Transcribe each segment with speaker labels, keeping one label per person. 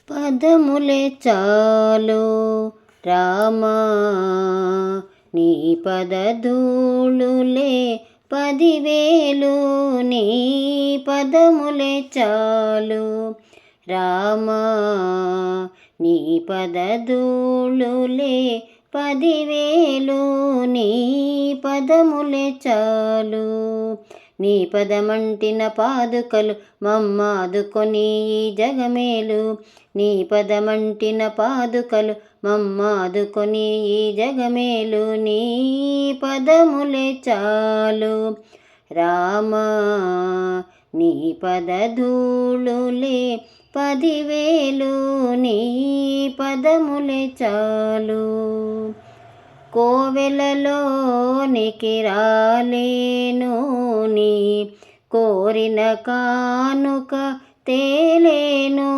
Speaker 1: పదములే చాలు రామా, నీ పదధూళులే 10,000. నీ పదములే చాలు రామా, నీ పదధూళులే 10,000. నీ పదములే చాలు. నీ పదమంటిన పాదుకలు మమ్మాదుకొని ఈ జగమేలు. నీ పదమంటిన పాదుకలు మమ్మాదుకొని ఈ జగమేలు. నీ పదములే చాలు రామా, నీ పదధూళులే 10,000. నీ పదములే చాలు. కోవెలలోనికి రాలేను, నీ కోరిన కానుక తేలేను.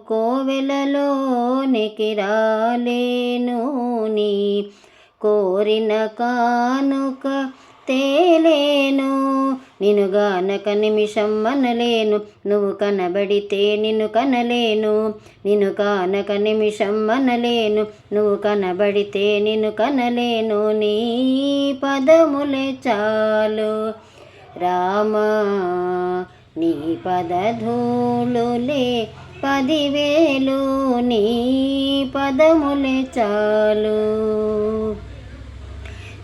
Speaker 1: కోవెలలోనికి రాలేను, నీ కోరిన కానుక తేలేను. నిన్ను గానక నిమిషం మనలేను, నువ్వు కనబడితే నిన్ను కనలేను. నిన్ను కానక నిమిషం మనలేను, నువ్వు కనబడితే నిన్ను కనలేను. నీ పదములే చాలు రామా, నీ పదధూళులే 10,000. నీ పదములే చాలు.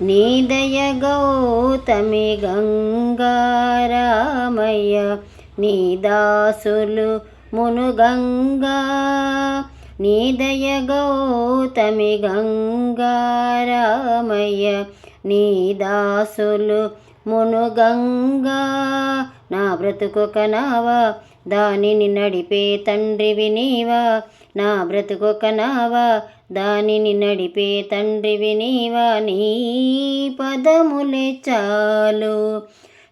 Speaker 1: నీ దయ గౌతమి గంగారామయ్య, నీ దాసులు మునుగంగా. నీ దయ గౌతమి గంగారామయ్య, నీ దాసులు మునుగంగా. నా బ్రతుకొక నావా, దానిని నడిపే తండ్రివి నీవా. నా బ్రతుకొక నావా, దానిని నడిపే తండ్రివి నీవా. నీ పదములే చాలు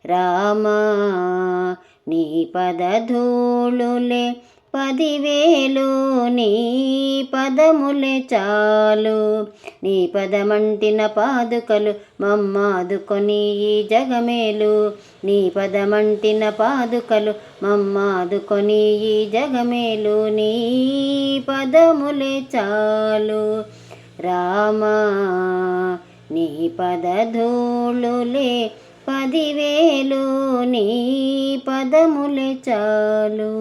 Speaker 1: రామా, నీ పదధూళులే 10,000. నీ పదములే చాలు. నీ పదమంటిన పాదుకలు మమ్మాదుకొని ఈ జగమేలు. నీ పదమంటిన పాదుకలు మమ్మాదుకొని ఈ జగమేలు. నీ పదములే చాలు రామా, నీ పదధూళులే 10,000. నీ పదములే చాలు.